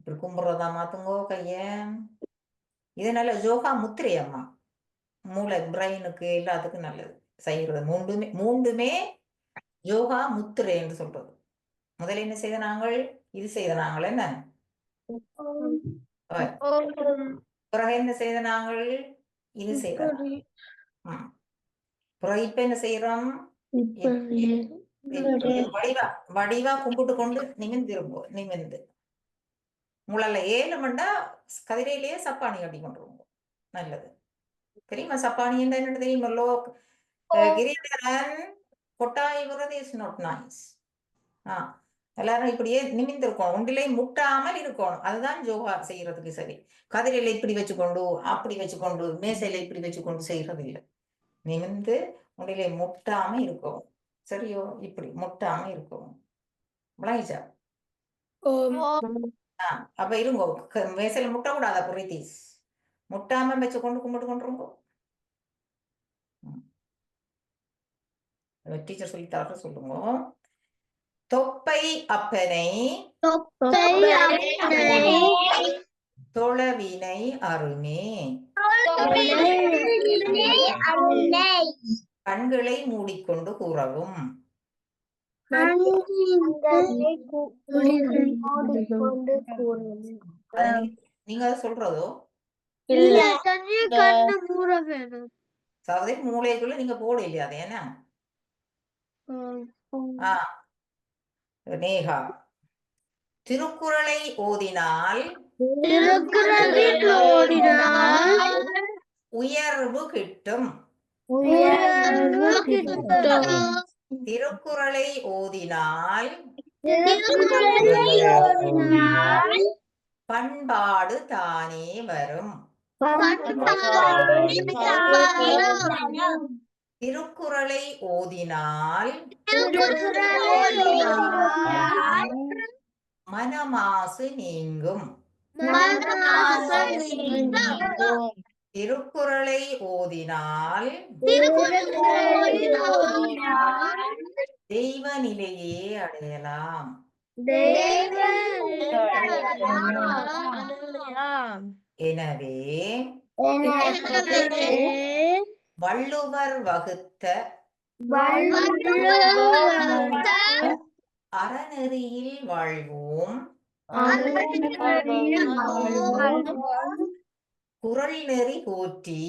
இப்படி கும்பிட்றதா மாத்துங்கோ கைய. இதனால யோகா முத்திரை அம்மா, மூளை பிரெயினுக்கு எல்லாத்துக்கும் நல்லது செய்யறது. மூன்றுமே யோகா முத்திரை என்று சொல்றது. முதல்ல என்ன செய்த நாங்கள், இது செய்த நாங்கள் என்ன, பிறகு என்ன செய்த நாங்கள், இது செய்த பிறகு இப்ப என்ன செய்யறோம், வடிவா வடிவா கும்பிட்டு கொண்டு நிமிர்ந்திருப்போம். நிமிர்ந்து உங்களால ஏழுமண்டா கதிரையிலேயே சப்பானி கட்டி கொண்டுருவோம். நல்லது. தெரியுமா சப்பானி என்ன தெரியுமா? கிரீடரன் கொட்டாய் விடுறது இஸ் நாட் நைஸ். எல்லாரும் இப்படியே நிமிர்ந்திருக்கணும், ஒன்றிலே முட்டாமல் இருக்கணும். அதுதான் யோகா செய்யறதுக்கு சரி. கதிரையில இப்படி வச்சுக்கொண்டு அப்படி வச்சுக்கொண்டு மேசையில இப்படி வச்சுக்கொண்டு செய்யறது இல்லை. நிமிர்ந்து ஒன்றிலே முட்டாம இருக்கணும். சரியோ? இப்படி முட்டாம இருக்கணும். விளங்கிச்சா? அப்ப இருங்கோ, மேசையில முட்ட கூடாதா பிரீத்திஸ்? முட்டாம வச்சு கொண்டு கும்பிட்டு கொண்டிருங்கோ. டீச்சர் சொல்லித்தார சொல்லுங்க. தொப்பை அப்பனை தொழவினை அருமே, கண்களை மூடிக்கொண்டு கூறவும். நீங்க அதை சொல்றதோ சகோதரி, மூளைக்குள்ள நீங்க போட இல்லையா? அது என்ன நேகா, திருக்குறளை ஓதினால் உயர்வு கிட்டும். திருக்குறளை ஓதினால் பண்பாடு தானே வரும். திருக்குறளை ஓதினால் மனமாசு நீங்கும். திருக்குறளை ஓதினால் தெய்வ நிலையே அடையலாம். எனவே வள்ளுவர் வகுத்த அறநெறியில் வாழ்வோம், குறள் நெறி போற்றி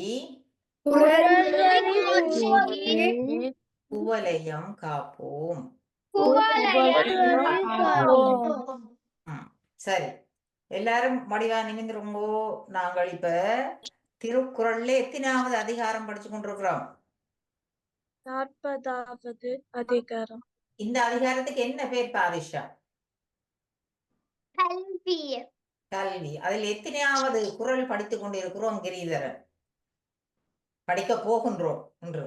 குவலயம் காப்போம். சரி, எல்லாரும் வடிவா நிமிர்ந்துருங்கோ. நாங்கள் இப்ப திருக்குறள்ல எத்தனாவது அதிகாரம் படிச்சு கொண்டிருக்கிறோம்? 40வது அதிகாரம். இந்த அதிகாரத்துக்கு என்ன பேர் பாரிஷா? கல்வி. கல்வி. அதில் எத்தனையாவது குறள் படித்துக் கொண்டிருக்கிறோம் கிரீதரன்? படிக்க போகின்றோம் என்று.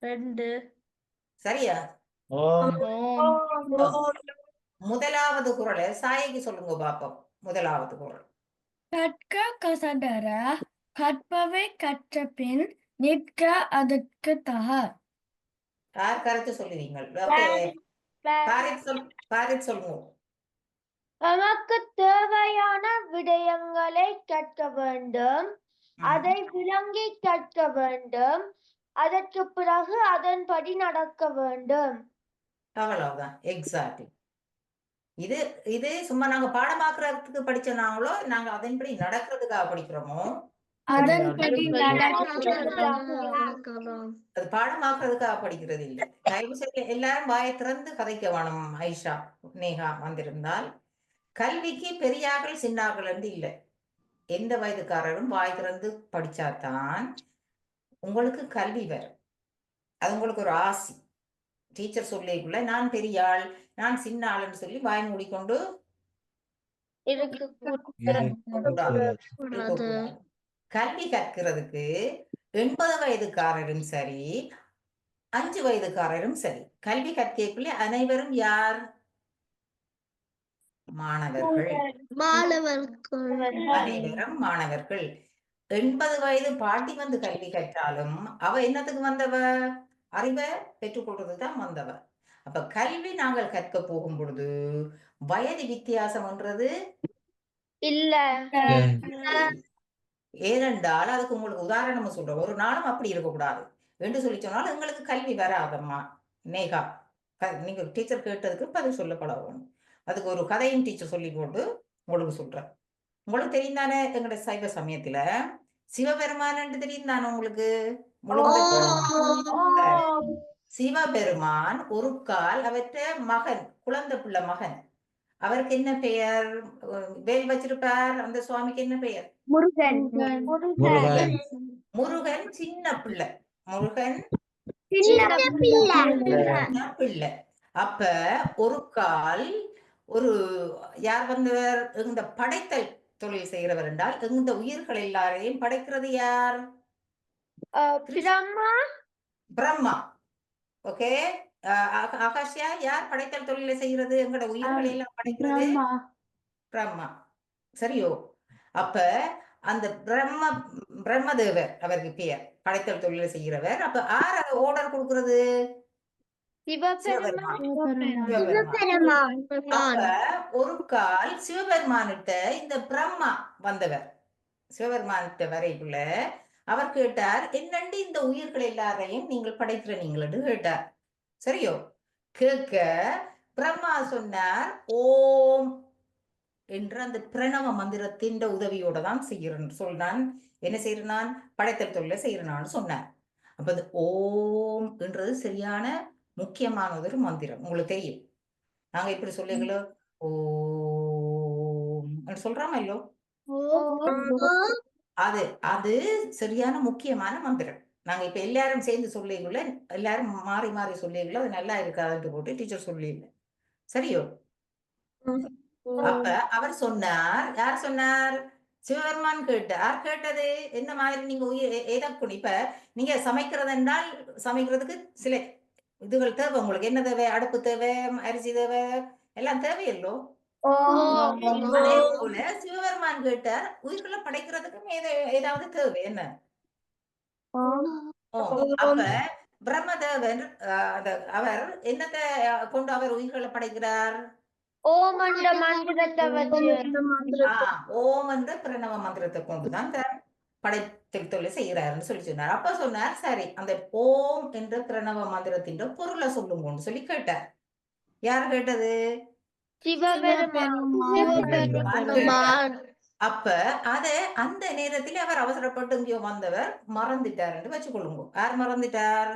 2. சரியா? முதலாவது குறளை சாய்க்கு சொல்லுங்க பாப்போம். முதலாவது குறள். கற்க கசடர கற்பவை கற்ற பின் நிற்க அதற்கு தக. யார் கருத்து சொல்லுவீங்கள்? பாரித் சொல்லுங்க. நமக்கு தேவையான விடயங்களை கற்க வேண்டும், அதை விளங்கி கற்க வேண்டும், அதற்கு பிறகு அதன்படி நடக்க வேண்டும். அவ்வளவுதான். எக்ஸாக்ட்லி. இது இது சும்மா நாங்க பாடமாக்குறதுக்கு படிச்சனாங்களோ, நாங்க அதன்படி நடக்கிறதுக்காக படிக்கிறோமோ? அதன்படி அது பாடமாக்குறதுக்காக படிக்கிறது இல்லை. தயவு செய்து எல்லாரும் வாயை திறந்து கதைக்க வேணும். ஐஷா, நேகா வந்திருந்தால் கல்விக்கு பெரியார்கள் சின்னார்கள் என்று இல்லை. எந்த வயதுக்காரரும் வாய் திறந்து படிச்சாதான் உங்களுக்கு கல்வி வரும். அது உங்களுக்கு ஒரு ஆசி. டீச்சர் சொல்லிக்குள்ள நான் பெரிய ஆள், நான் சின்ன ஆளுன்னு சொல்லி வாய் மூடிக்கொண்டு கல்வி கற்கிறதுக்கு 80 வயதுக்காரரும் சரி, 5 வயதுக்காரரும் சரி, கல்வி கற்கக்குள்ளே அனைவரும் யார்? மாணவர்கள். அனைவரும் மாணவர்கள். 80 வயது பாட்டி வந்து கல்வி கற்றாலும் அவ என்னத்துக்கு வந்தவ? அறிவை பெற்றுக்கொள்றது தான் வந்தவ. அப்ப கல்வி நாங்கள் கற்க போகும் பொழுது வயது வித்தியாசம்ன்றது இல்ல ஏனென்றால் அதுக்கு உங்களுக்கு உதாரணம் சொல்றேன். ஒரு நாளும் அப்படி இருக்கக்கூடாது என்று சொல்லி சொன்னால் எங்களுக்கு கல்வி வராதம்மா நேகா. நீங்க டீச்சர் கேட்டதுக்கு பதில் சொல்ல பழகணும். அதுக்கு ஒரு கதையும் டீச்சர் சொல்லி போட்டு உங்களுக்கு சொல்றேன். உங்களுக்கு தெரியும் தானே எங்களுடைய சைவ சமயத்துல சிவபெருமான் என்று தெரியும் தானே உங்களுக்கு? சிவபெருமான் ஒரு கால் அவற்ற மகன், குழந்தை பிள்ளை மகன். அவருக்கு என்ன பெயர்? வேல் வச்சிருப்பார் அந்த சுவாமிக்கு என்ன பெயர்? முருகன் முருகன் சின்ன பிள்ளை. முருகன் சின்ன சின்ன பிள்ளை. அப்ப ஒரு கால் ஒரு யார் வந்தவர்? இந்த படைத்தல் தொழில் செய்கிறவர் என்றால் இந்த உயிர்கள் எல்லாரையும் படைக்கிறது யார்? பிரம்மா பிரம்மா. ஓகே. ஆகாஷ்யா, யார் படைத்தல் தொழிலை செய்கிறது? எங்களோட உயிர்களை எல்லாம் படைக்கிறது பிரம்மா. சரியோ? அப்ப அந்த பிரம்மதேவர் அவருக்கு பெயர், படைத்தல் தொழிலை செய்கிறவர். அப்ப யார் அதை ஆர்டர் கொடுக்கிறது? சிவபெருமான். அப்ப ஒரு கால் சிவபெருமானிட்ட இந்த பிரம்மா வந்தவர், சிவபெருமானிட்ட வரைக்குள்ள அவர் கேட்டார், என்னண்டு இந்த உயிர்கள் எல்லாரையும் நீங்கள் படைக்கிற நீங்கள் என்று கேட்டார். சரியோ? கேட்க பிரம்மா சொன்னார், ஓம் என்ற அந்த பிரணவ மந்திரத்தின் உதவியோட தான் செய்கிறேன் சொல்றான். என்ன செய்யறான்? படைத்தல் தொழிலை செய்யறான்னு சொன்னார். அப்ப அது ஓம் என்றது சரியான முக்கியமான ஒரு மந்திரம். உங்களுக்கு தெரியும், நாங்க இப்படி சொல்லுங்களோ ஓம் சொல்றாம இல்லோ, அது அது சரியான முக்கியமான மந்திரம். நாங்க இப்ப எல்லாரும் சேர்ந்து சொல்லிக்குள்ள, எல்லாரும் மாறி மாறி சொல்லிக்குள்ள அது நல்லா இருக்காதுன்னு போட்டு டீச்சர் சொல்லிடல. சரியோ? அப்ப அவர் சொன்னார், யார் சொன்னார்? சிவபெருமான் கேட்டார். கேட்டது என்ன மாதிரி? நீங்க எதற்கு இப்ப நீங்க சமைக்கிறது என்றால் சமைக்கிறதுக்கு சில இதுகள் தேவை. உங்களுக்கு என்ன தேவை? அடுப்பு தேவை, அரிசி தேவை, எல்லாம் தேவையல்லோ. அதே போல சிவபெருமான் கேட்டார், உயிர்களை படைக்கிறதுக்கும் ஏதாவது தேவை என்ன? அப்ப பிரம்மதேவன் அவர் என்னத்தை கொண்டு அவர் உயிர்களை படைக்கிறார்? ஓம் என்ற மந்திரத்தை வச்சு, ஓம் என்ற பிரணவ மந்திரத்தை கொண்டுதான் படைத்தல் தொழில் செய்கிறாருன்னு சொல்லி சொன்னார். அப்ப சொன்னார், சரி அந்த ஓம் என்ற பிரணவ மந்திரத்தின் பொருளை சொல்லுங்கன்னு சொல்லி கேட்டார். யார் கேட்டது? சிவபெருமான். அப்ப அத அந்த நேரத்தில் அவர் அவசரப்பட்டு இங்கேயோ வந்தவர் மறந்துட்டார் என்று வச்சுக்கொள்ளுங்க. யார் மறந்துட்டார்?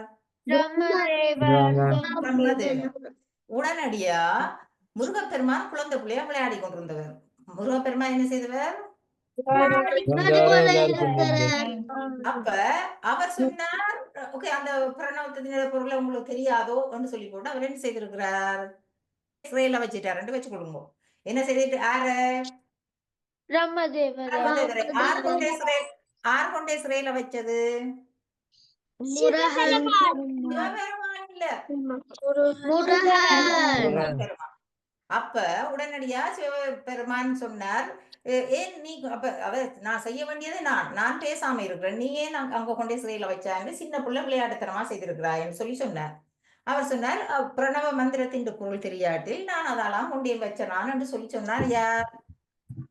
பிரம்மதேவர். உடனடியா முருகப்பெருமான் குழந்தை பிள்ளையா விளையாடி கொண்டிருந்தவர். முருகப்பெருமான் என்ன செய்தவர்? அப்ப அவர் சொன்னார், ஓகே அந்த பிரணவத்தின் பொருளை உங்களுக்கு தெரியாதோ என்று சொல்லி போட்டு அவர் என்ன செய்திருக்கிறார்? சிறையில வச்சுட்டாரு வச்சுக்கொள்ளுங்க. என்ன செய்துட்டு பிரம்மதேவரை ஆர் கொண்டே சிறையில வச்சது? சிவபெருமான் இல்ல, முருகன். அப்ப உடனடியா சிவபெருமான் சொன்னார், ஏன் நீ அப்ப நான் செய்ய வேண்டியது நான் பேசாம இருக்கிறேன், நீ ஏன் அங்க கொண்டே சிறையில வச்சான்னு சின்ன பிள்ளை விளையாட்டுத்தனமா செய்திருக்கிறாய்ன்னு சொல்லி சொன்னார். அவர் சொன்னார், பிரணவ மந்திரத்தின் பொருள் தெரியாட்டில் நான் அதெல்லாம் கொண்டே வச்சனான் என்று சொல்லி சொன்னார். யார்?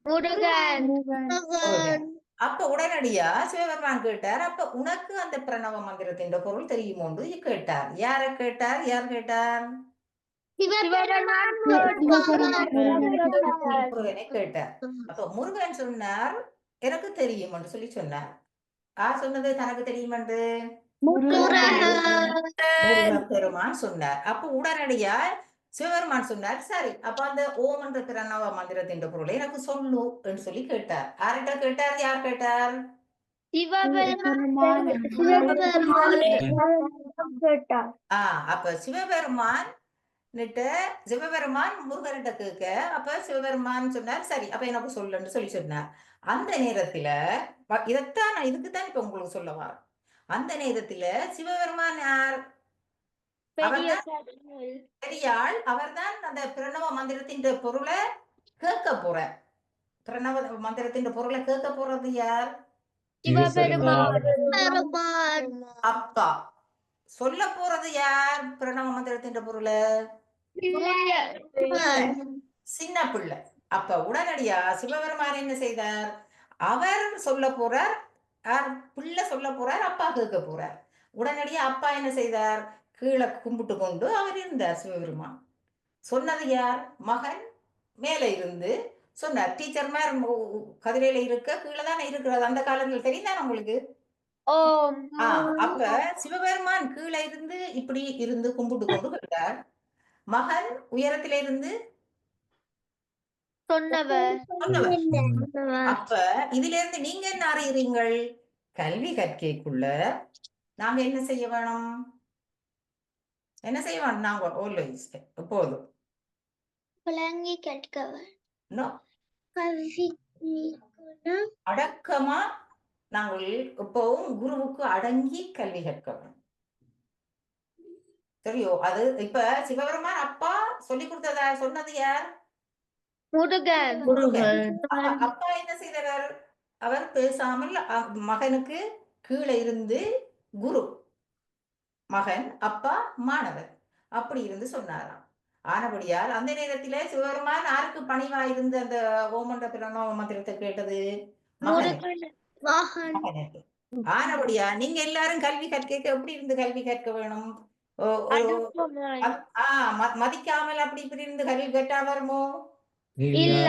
முருகன். அப்ப உடனடியா சிவபெருமான் கேட்டார், அப்ப உனக்கு அந்த பிரணவ மந்திரத்தின் பொருள் தெரியுமோன்னு கேட்டார். யார கேட்டார்? யார் கேட்டார்? முருகனை கேட்டார். அப்ப முருகன் சொன்னார், எனக்கு தெரியும் என்று சொல்லி சொன்னார். யார் சொன்னது தனக்கு தெரியும் என்று? முருகப்பெருமான் சொன்னார். அப்ப உடனடியா சிவபெருமான் சொன்னார், சரி அப்ப அந்த ஓம் என்ற பிரணவ மந்திரத்தின் பொருளை எனக்கு சொல்லு என்று சொல்லி கேட்டார். யார்கிட்ட கேட்டார்? யார் கேட்டார்? அப்ப சிவபெருமான் முருகனிட்ட கேட்க, அப்ப சிவபெருமான் சொன்னார், சரி அப்ப எனக்கு சொல்லுன்னு சொல்லி சொன்னார். அந்த நேரத்துல இதைத்தான் நான் இதுக்குத்தான் இப்ப உங்களுக்கு சொல்ல வரேன். அந்த நேரத்துல சிவபெருமான் யார்? பெரியாள். அவர்தான் அந்த பிரணவ மந்திரத்தின் பொருளை கேட்க போற. பிரணவ மந்திரத்தின் பொருளை கேட்க போறது யார்? அப்பா. சொல்ல போறது யார்? பிரணவ மந்திரத்தின் பொருளை சின்ன பிள்ளை. அப்ப உடனடியா சிவபெருமான் என்ன செய்தார்? அவர் சொல்ல போறார், பிள்ளை சொல்ல போறார், அப்பா கேட்க போறார். உடனடியா அப்பா என்ன செய்தார்? கீழே கும்பிட்டு கொண்டு அவர் இருந்தார் சிவபெருமான். சொன்னது யார்? மகன் மேலே இருந்து சொன்னார். டீச்சர் மாதிரி கதிரையில இருக்க கீழே தானே இருக்கிறது அந்த காலங்கள் தெரியுதானே உங்களுக்கு? ஓம் அப்ப சிவபெருமான் கீழே இருந்து இப்படி இருந்து கும்பிட்டு கொண்டு கேட்டார். மகன் உயரத்தில இருந்து சொன்னவர் சொன்னவர். அப்ப இதுல இருந்து நீங்க என்ன அறியறீங்கள்? கல்வி கற்கைக்குள்ள நாங்க என்ன செய்ய வேணும்? என்ன செய்ய வேணும்? நாங்க ஆல்வேஸ் எப்போதும் விளங்கி கேட்கவர் no, அடக்கமா நாங்கள் எப்பவும் குருவுக்கு அடங்கி கல்வி கற்க வேணும். சரியோ? அது இப்ப சிவபெருமான் அப்பா சொல்லி கொடுத்ததா சொன்னது யார்? முருகன் அப்பா என்ன செய்தவர்? அவர் பேசாமல் மகனுக்கு கீழே இருந்து குரு, மகன், அப்பா, மாணவர் அப்படி இருந்து சொன்னாராம். ஆனபடியால் அந்த நேரத்திலே சிவபெருமான் யாருக்கு பணிவா இருந்து அந்த ஓமண்ட பிரணவ மந்திரத்தை கேட்டது? மகனுக்கு. ஆனபடியா நீங்க எல்லாரும் கல்வி கற்க எப்படி இருந்து கல்வி கற்க வேணும்? மதிக்காமல் அப்படி இப்படி இருந்து கல்வி கற்றா வருமோ? இல்ல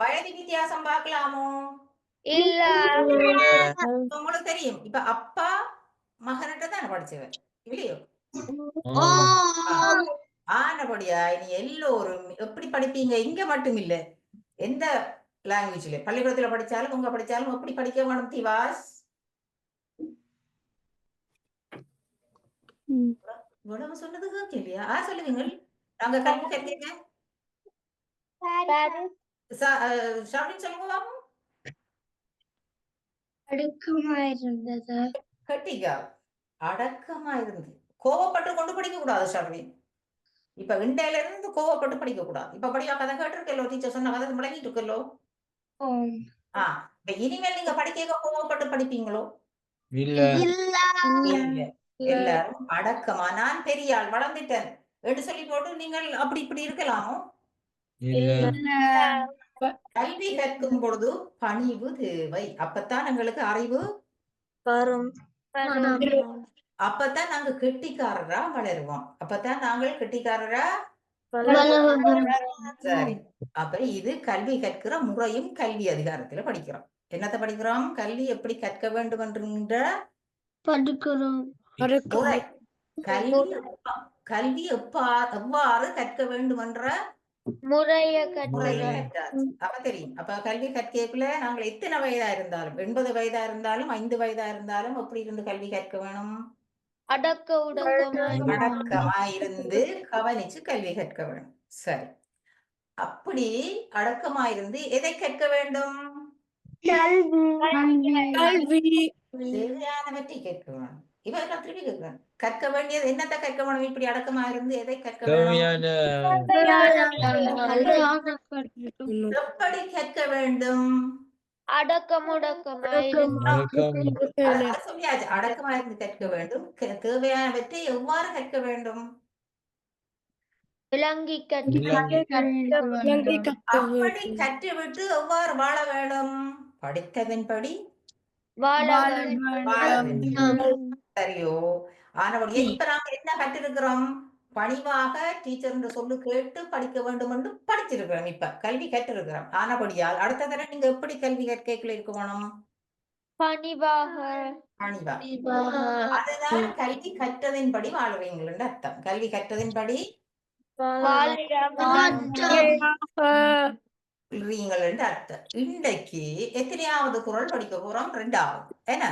வயது வித்தியாசம் பார்க்கலாமோ? இல்ல உங்களுக்கு தெரியும். இப்ப அப்பா மகன்கிட்ட தானே படிச்சவர் இல்லையோ? ஆனபடியா இனி எல்லோரும் எப்படி படிப்பீங்க? இங்க மட்டும் இல்ல, எந்த லாங்குவேஜ்ல பள்ளிக்கூடத்துல படிச்சாலும் உங்க படிச்சாலும் எப்படி படிக்க வேணும்? திவாஸ் இவ்வளவு சொன்னது கேட்கலையா? சொல்லுவீங்க. நாங்க கல்வி கற்க ஷாபின் சொல்லுங்க பாப்போம். அடுக்கமா இருந்தது கட்டிக்கா அடக்கமா இருந்து கோவப்பட்டு கொண்டு படிக்க கூடாது ஷாபின். இப்ப இண்டையில இருந்து கோவப்பட்டு படிக்க கூடாது. இப்ப படியா கதை கேட்டிருக்கல்லோ, டீச்சர் சொன்ன கதை முழங்கிட்டு இருக்கல்லோ. இப்ப இனிமேல் நீங்க படிக்க கோவப்பட்டு படிப்பீங்களோ? இல்ல இல்ல. எல்லாரும் அடக்கமா நான் பெரிய ஆள் வளர்ந்துட்டேன் என்று சொல்லி போட்டு நீங்கள் அப்படி இப்படி இருக்கலாமோ? கல்வி கற்கும் பொழுது பணிவு தேவை. அப்பத்தான் எங்களுக்கு அறிவு வரும் அப்பத்தான் நாங்க கெட்டிக்காரரா வளருவோம். அப்பத்தான் நாங்கள் கெட்டிக்காரரா. சரி, அப்ப இது கல்வி கற்கிற முறையும் கல்வி அதிகாரத்துல படிக்கிறோம். என்னத்தை படிக்கிறோம்? கல்வி எப்படி கற்க வேண்டும் என்கின்ற முறை. கல்வி எவ்வாறு கற்க வேண்டும் என்ற முறையை கற்றாச்சு. அப்ப தெரியும். அப்ப கல்வி கற்கைக்குள்ள நாங்கள் எத்தனை வயதா இருந்தாலும், 80 வயதா இருந்தாலும், 5 வயதா இருந்தாலும் எப்படி இருந்து கல்வி கற்க வேணும்? அடக்கமா இருந்து கவனிச்சு கல்வி கற்க வேணும். சரி, அப்படி அடக்கமா இருந்து எதை கற்க வேண்டும்? தேவையானவற்றை கேட்க வேணும். இவெல்லாம் திருப்பி கேட்கிறேன். கற்க வேண்டியது என்னத்தை கற்க வேணும்? இப்படி அடக்கமா இருந்து எதை கற்க வேணும்? எப்படி கற்க வேண்டும்? சொல்லியாச்சு, அடக்கமா இருந்து கற்க வேண்டும். தேவையானவற்றை எவ்வாறு கற்க வேண்டும்? அப்படி கற்றுவிட்டு எவ்வாறு வாழ வேண்டும்? படித்ததன்படி வாழ வேண்டும். சரியோ? ஆனபடியே இப்ப நாங்க என்ன கற்றிருக்கிறோம்? பணிவாக டீச்சர் என்று சொல்லு கேட்டு படிக்க வேண்டும் என்று படிச்சிருக்கிறோம். இப்ப கல்வி கற்றிருக்கிறோம். ஆனபடியால் அடுத்த தடவை நீங்க எப்படி கல்வி கற்கைக்குள்ள இருக்க வேணும்? பணிவா. அதுதான் கல்வி கற்றதின்படி வாழ்வீங்கள் அர்த்தம். கல்வி கற்றதின்படி என்று அர்த்தம். இன்றைக்கு எத்தனையாவது குறள் படிக்க போறோம்? 2வது. என்ன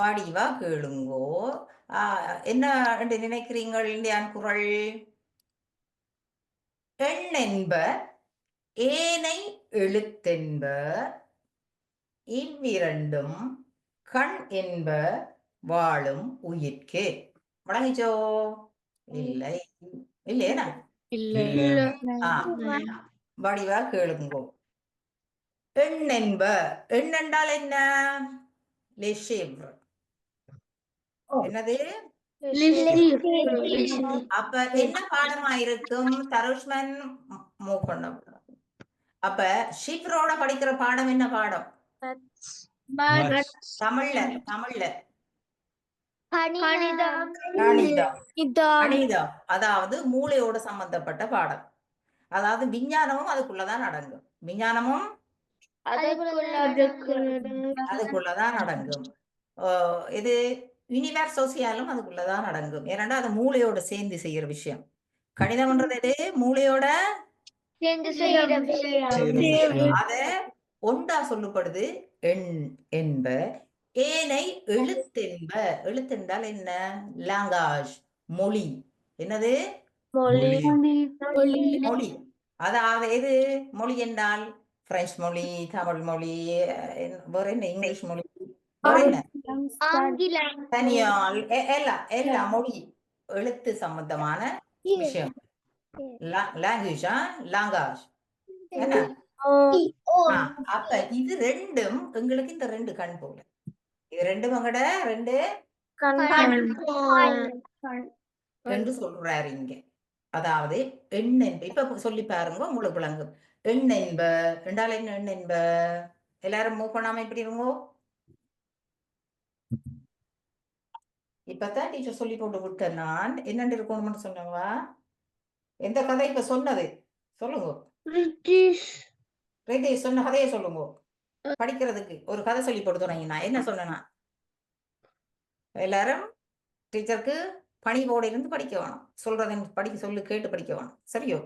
படிவா கேளுங்கோ. என்ன என்று நினைக்கிறீங்கள்? இந்தியான் குறள் எண்ணென்ப ஏனை எழுத்தென்ப இவ்விரண்டும் கண் என்ப வாழும் உயிர்க்கே. வழங்கிச்சோ? இல்லை இல்லையா? வடிவா கேளுங்கோ. எண்ணென்ப, எண்ணென்றால் என்ன? என்னது? அப்ப என்ன பாடமா இருக்கும்? தருஷ்மன் மூவ் பண்ண. அப்ப ஷிப்ரோட படிக்கிற பாடம் என்ன பாடம்? தமிழ்ல கணிதம். கணிதம். கணிதம் அதாவது மூளையோட சம்பந்தப்பட்ட பாடம். அதாவது விஞ்ஞானமும் அதுக்குள்ளதான் அடங்கும். விஞ்ஞானமும் அதுக்குள்ளதான் அடங்கும். இது யூனிவர்ஸ் சோசியாலும் அதுக்குள்ளதான் அடங்கும். ஏன்னா அது மூளையோட சேர்ந்து செய்யற விஷயம். கணிதம்ன்றது எது? மூளையோட அத ஒன்றா சொல்லப்படுது. எண் என்ப ஏனை எழுத்தென்ப. எழுத்தென்றால் என்ன? லாங்காஜ், மொழி. என்னது? மொழி. அதாவது எது மொழி என்றால்? பிரெஞ்சு மொழி, தமிழ் மொழி, வேற என்ன? இங்கிலீஷ் மொழி, வேற என்ன? தனியால் எல்லா மொழி எழுத்து சம்பந்தமான விஷயம். லாங்குவேஜ், லாங்காஜ். என்ன? அப்ப இது ரெண்டும் எங்களுக்கு இந்த ரெண்டு கண் போல. இது ரெண்டும் எங்கட ரெண்டு என்று சொல்றாரு இங்க. அதாவது எண் என்ப. இப்ப சொல்லி பாருங்க உங்களுக்கு விளங்கும். எண் என்ப என்றால் என்ன? எண் என்ப எல்லாரும் மூவ் பண்ணாம எப்படி இருங்கோ? இப்பதான் டீச்சர் சொல்லி போட்டு விட்டேன். நான் என்னென்று இருக்கணும்னு சொன்னவா? எந்த கதை இப்ப சொன்னது சொல்லுங்க. சொன்ன கதையை சொல்லுங்க. படிக்கிறதுக்கு ஒரு கதை சொல்லி போட்டு தொடங்கி நான் என்ன சொன்னேன்னா, எல்லாரும் டீச்சருக்கு பணிவோட இருந்து படிக்க வேணும். சொல்றதை படிக்க சொல்லு, கேட்டு படிக்க வேணும். சரியோ?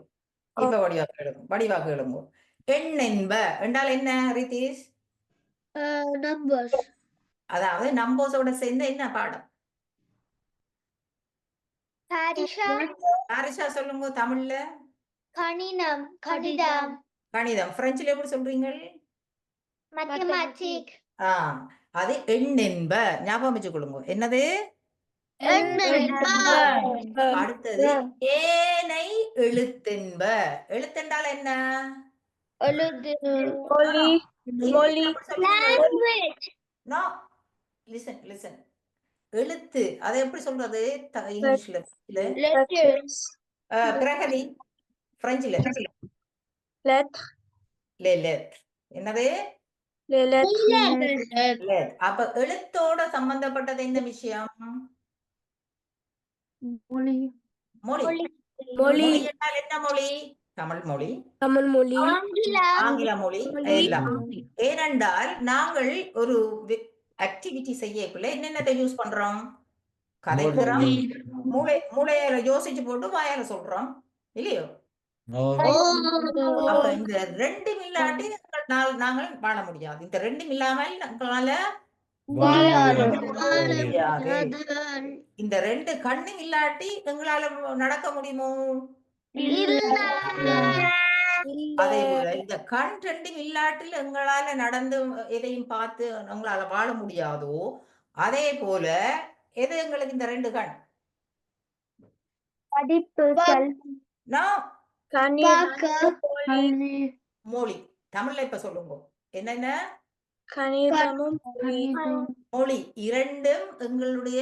இப்ப வடிவாக எழுங்க. எண் என்ப என்றால் என்ன ரிதீஷ்? அதாவது நம்பர்ஸோட சேர்ந்து என்ன பாடம்? ஹாரிஷா சொல்லுங்க தமிழ்ல. கணிதம். பிரெஞ்சுல எப்படி சொல்றீங்க? அது எண் என்ப. ஞாபகம் வச்சு கொள்ளுங்க. என்னது? அடுத்தது ஏனை எழுத்தென்ப. எழுத்தென்றால் என்ன? No. Listen. எழுத்து அதை எப்படி சொல்றது இங்கிலீஷ்ல? பிரகதி பிரெஞ்சுல என்னது? அப்ப எழுத்தோட சம்பந்தப்பட்டது என்ன விஷயம்? மொழி என்றால் என்ன மொழி? தமிழ் மொழி, ஆங்கில மொழி எல்லாம். ஏனென்றால் நாங்கள் ஒரு ஆக்டிவிட்டி செய்யக்குள்ள என்னென்னத்தை யூஸ் பண்றோம்? கதைக்கிறோம், மூளையில யோசிச்சு போட்டு வாயால சொல்றோம் இல்லையோ? அப்ப இந்த ரெண்டும் இல்லாட்டி நாங்கள் வாழ முடியாது. இந்த ரெண்டும் இல்லாமல் எங்களால இந்த ரெண்டு கண்ணும் இல்லாட்டி எங்களால நடக்க முடியுமோ? அதே போல இந்த கண் ரெண்டும் இல்லாட்டில் எங்களால நடந்து எதையும் பார்த்து எங்களால வாழ முடியாதோ அதே போல எது எங்களுக்கு இந்த ரெண்டு கண்? மொழி. தமிழ்ல இப்ப சொல்லுங்க என்னென்ன? கணிதமும் மொழி இரண்டும் எங்களுடைய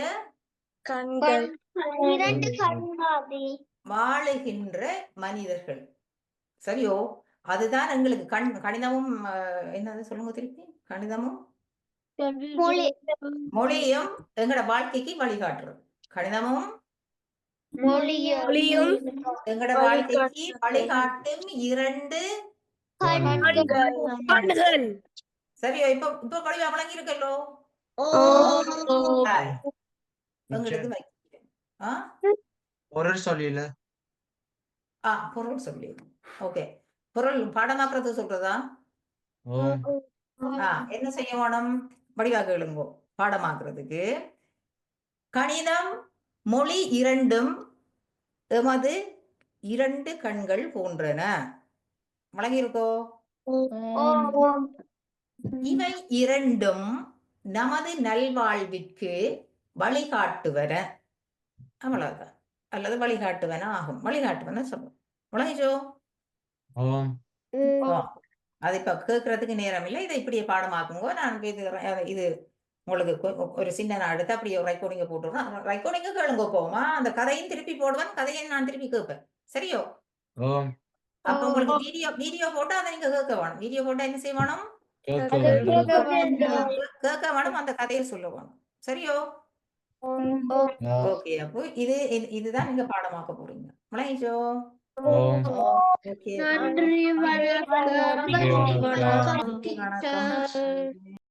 வாழுகின்ற மனிதர்கள். சரியோ? அதுதான் எங்களுக்கு கணிதமும் என்னது சொல்லுங்க திருப்பி? கணிதமும் மொழியும் எங்களோட வாழ்க்கைக்கு வழிகாட்டுறது. கணிதமும் எங்களோட வாழ்க்கைக்கு வழிகாட்டும் இரண்டு சரியோ? இப்ப வழிவா வழங்கி இருக்கல்லோ எங்களுக்கு பொருள் சொல்லல. பொருள் சொல்லி. ஓகே, பொருள் பாடமாக்குறது சொல்றதா? என்ன செய்ய வேணும்? வடிவாக எழுங்கோ. பாடமாக்குறதுக்கு கணிதம் மொழி இரண்டும் எமது இரண்டு கண்கள் போன்றன. வழங்கியிருக்கோ? இவை இரண்டும் நமது நல்வாழ்விற்கு வழிகாட்டுவன. அவ்வளவுதான். அல்லது வழிகாட்டுவன ஆகும். வழிகாட்டுவன சொல்லும். வழங்கிச்சோ? அது இப்ப கேட்கறதுக்கு நேரம் இல்லை. இதை இப்படியே பாடமாக்குங்க. நான் இது உங்களுக்கு ஒரு சின்ன நான் எடுத்து அப்படியே ரெக்கார்டிங்க போட்டுருவேன். ரெக்கார்டிங்க கேளுங்க போமா, அந்த கதையும் திருப்பி போடுவேன், கதையும் நான் திருப்பி கேட்பேன். சரியோ? ஓம் அப்ப உங்களுக்கு வீடியோ போட்டா அதை நீங்க கேட்க வேணும். வீடியோ போட்டா என்ன செய்ய வேணும்? கேட்க அது வேண்டும். கேட்க வேண்டும். கேட்க வேணும், அந்த கதையை சொல்ல வேணும். சரியோ? ஆ, ஓகே. அப்போ இதுதான் நீங்க பாடமாக்க போறீங்க. மலைஜோ. ஓம் ஓகே. நன்றி, வணக்கம். நன்றி, வணக்கம். வணக்கம்.